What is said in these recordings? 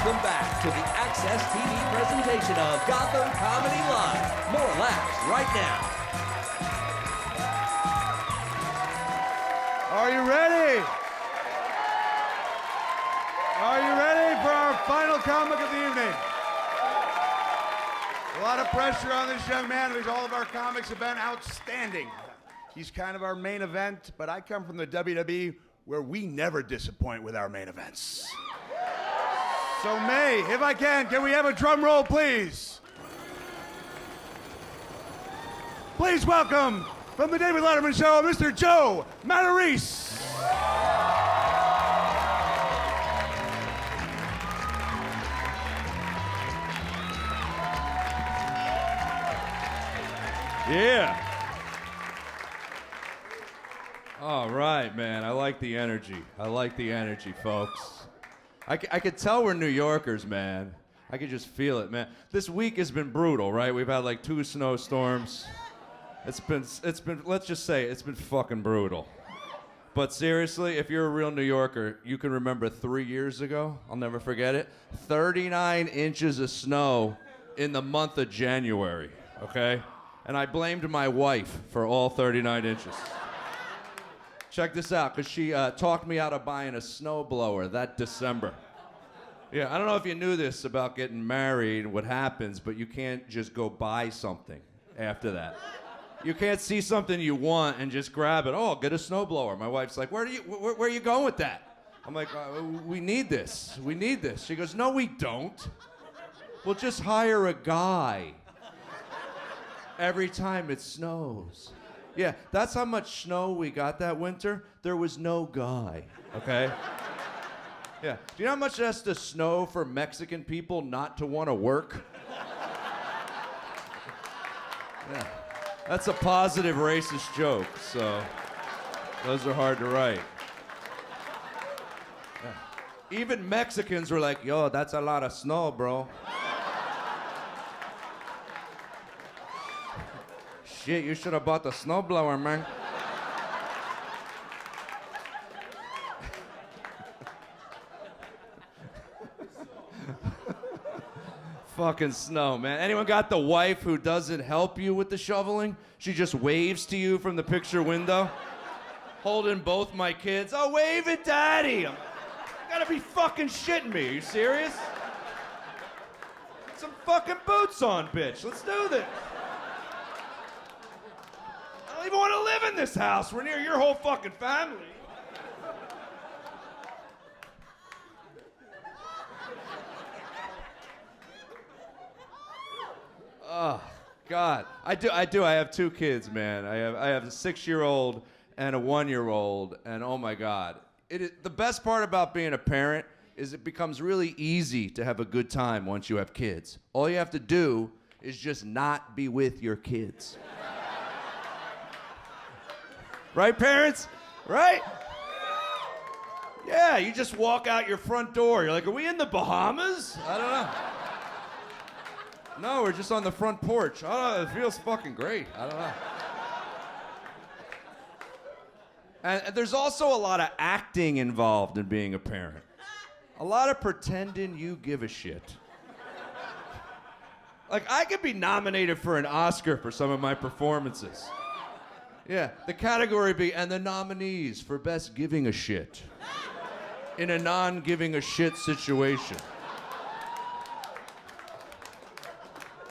Welcome back to the AXS TV presentation of Gotham Comedy Live. More laughs right now. Are you ready? Are you ready for our final comic of the evening? A lot of pressure on this young man because all of our comics have been outstanding. He's kind of our main event, but I come from the WWE where we never disappoint with our main events. So May, if I can we have a drum roll, please? Please welcome, from the David Letterman Show, Mr. Joe Matarese. Yeah. All right, man. I like the energy. I like the energy, folks. I could tell we're New Yorkers, man. I could just feel it, man. This week has been brutal, right? We've had like 2 snowstorms. It's been, let's just say, it's been fucking brutal. But seriously, if you're a real New Yorker, you can remember 3 years ago, I'll never forget it, 39 inches of snow in the month of January, okay? And I blamed my wife for all 39 inches. Check this out, because she talked me out of buying a snowblower that December. Yeah, I don't know if you knew this about getting married, what happens, but you can't just go buy something after that. You can't see something you want and just grab it. Oh, I'll get a snowblower. My wife's like, where are you going with that? I'm like, we need this. We need this. She goes, no, we don't. We'll just hire a guy every time it snows. Yeah, that's how much snow we got that winter. There was no guy, okay? Yeah. Do you know how much it has to snow for Mexican people not to want to work? Yeah. That's a positive racist joke, so those are hard to write. Yeah. Even Mexicans were like, yo, that's a lot of snow, bro. Shit, you should have bought the snowblower, man. Fucking snow, man. Anyone got the wife who doesn't help you with the shoveling? She just waves to you from the picture window, holding both my kids. Oh, wave at daddy. You gotta be fucking shitting me. Are you serious? Put some fucking boots on, bitch. Let's do this. I don't even want to live in this house. We're near your whole fucking family. Oh, God. I do. I have 2 kids, man. I have a 6-year-old and a 1-year-old, and oh my God. The best part about being a parent is it becomes really easy to have a good time once you have kids. All you have to do is just not be with your kids. Right, parents? Right? Yeah, you just walk out your front door. You're like, are we in the Bahamas? I don't know. No, we're just on the front porch. I don't know, it feels fucking great. I don't know. And there's also a lot of acting involved in being a parent. A lot of pretending you give a shit. Like, I could be nominated for an Oscar for some of my performances. Yeah, the category be, and the nominees for best giving a shit in a non-giving a shit situation.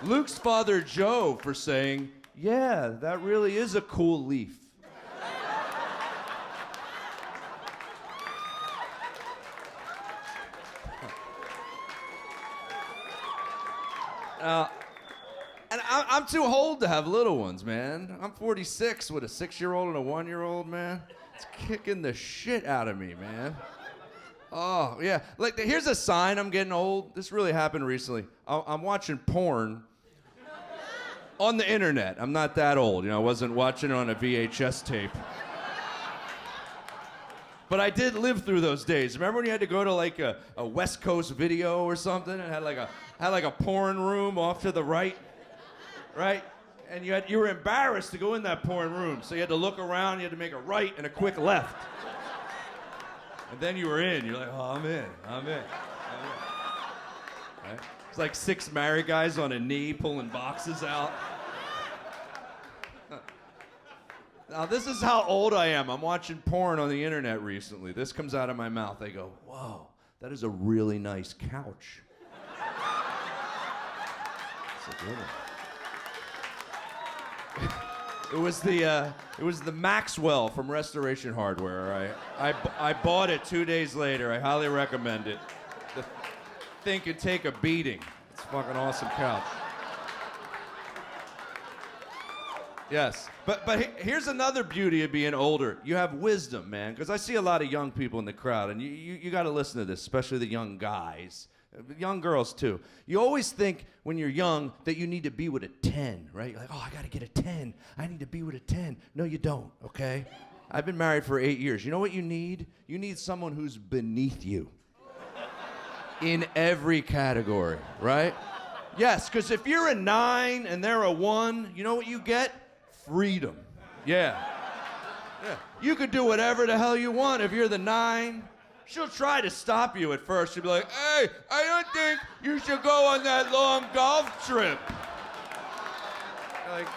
Luke's father, Joe, for saying, yeah, that really is a cool leaf. And I'm too old to have little ones, man. I'm 46 with a 6-year-old and a 1-year-old, man. It's kicking the shit out of me, man. Oh, yeah. Like, here's a sign I'm getting old. This really happened recently. I'm watching porn on the internet. I'm not that old. You know, I wasn't watching it on a VHS tape. But I did live through those days. Remember when you had to go to like a West Coast Video or something and had like a porn room off to the right? Right? And you were embarrassed to go in that porn room. So you had to look around, you had to make a right and a quick left. And then you were in. You're like, oh, I'm in. Right? It's like 6 married guys on a knee pulling boxes out. Now, this is how old I am. I'm watching porn on the internet recently. This comes out of my mouth. I go, whoa, that is a really nice couch. It's a good one. It was the Maxwell from Restoration Hardware. I bought it 2 days later. I highly recommend it. The thing could take a beating. It's a fucking awesome couch. Yes, but here's another beauty of being older. You have wisdom, man, because I see a lot of young people in the crowd, and you got to listen to this, especially the young guys, young girls too. You always think when you're young that you need to be with a 10, right? You're like, oh, I got to get a 10. I need to be with a 10. No, you don't, okay? I've been married for 8 years. You know what you need? You need someone who's beneath you in every category, right? Yes, because if you're a 9 and they're a 1, you know what you get? Freedom. Yeah. You could do whatever the hell you want. If you're the 9, she'll try to stop you at first. She'll be like, hey, I don't think you should go on that long golf trip. Like,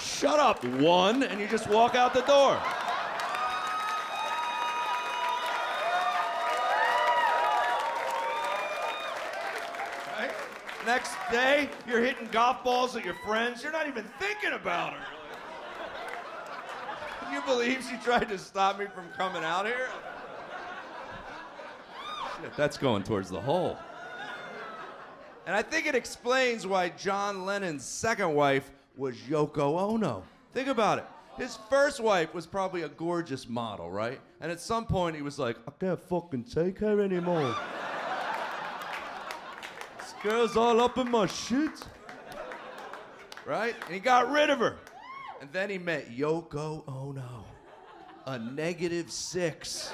shut up, 1, and you just walk out the door. Next day, you're hitting golf balls at your friends. You're not even thinking about her. Can you believe she tried to stop me from coming out here? Shit, that's going towards the hole. And I think it explains why John Lennon's second wife was Yoko Ono. Think about it. His first wife was probably a gorgeous model, right? And at some point, he was like, I can't fucking take her anymore. Girl's all up in my shit. Right? And he got rid of her. And then he met Yoko Ono, a -6.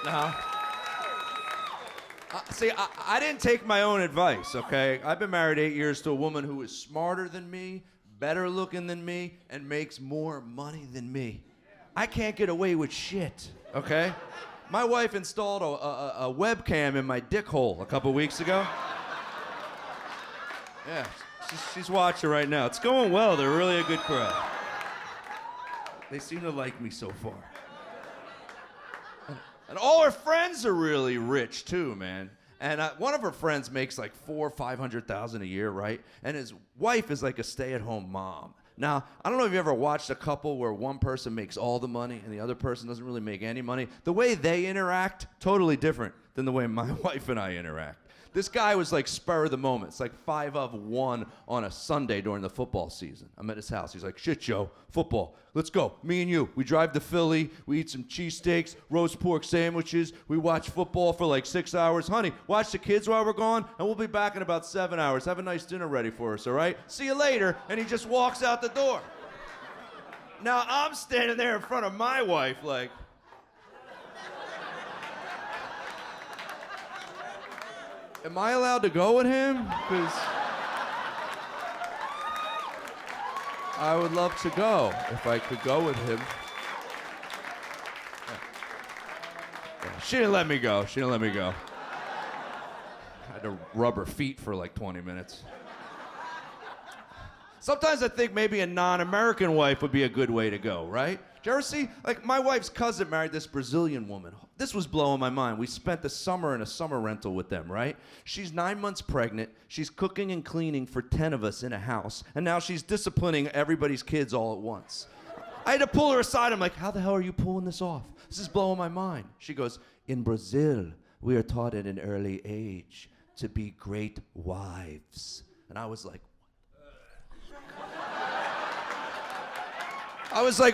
Now, see, I didn't take my own advice, okay? I've been married 8 years to a woman who is smarter than me, better looking than me, and makes more money than me. I can't get away with shit, okay? My wife installed a webcam in my dick hole a couple weeks ago. Yeah, she's watching right now. It's going well. They're really a good crowd. They seem to like me so far. And all her friends are really rich too, man. And one of her friends makes like $400,000 or $500,000 a year, right? And his wife is like a stay-at-home mom. Now, I don't know if you ever watched a couple where one person makes all the money and the other person doesn't really make any money. The way they interact, totally different than the way my wife and I interact. This guy was like spur of the moment. It's like 5 of 1 on a Sunday during the football season. I'm at his house. He's like, shit, Joe, football. Let's go. Me and you. We drive to Philly. We eat some cheesesteaks, roast pork sandwiches. We watch football for like 6 hours. Honey, watch the kids while we're gone, and we'll be back in about 7 hours. Have a nice dinner ready for us, all right? See you later. And he just walks out the door. Now, I'm standing there in front of my wife like, am I allowed to go with him? Because I would love to go if I could go with him. She didn't let me go. She didn't let me go. I had to rub her feet for like 20 minutes. Sometimes I think maybe a non-American wife would be a good way to go, right? Did you ever see, like, my wife's cousin married this Brazilian woman. This was blowing my mind. We spent the summer in a summer rental with them, right? She's 9 months pregnant. She's cooking and cleaning for 10 of us in a house. And now she's disciplining everybody's kids all at once. I had to pull her aside. I'm like, how the hell are you pulling this off? This is blowing my mind. She goes, in Brazil, we are taught at an early age to be great wives. And I was like,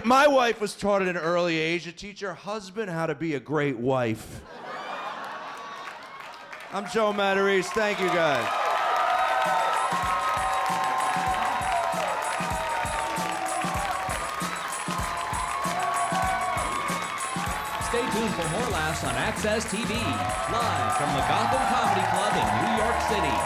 my wife was taught at an early age to teach her husband how to be a great wife. I'm Joe Matarese. Thank you, guys. Stay tuned for more laughs on AXS TV, live from the Gotham Comedy Club in New York City.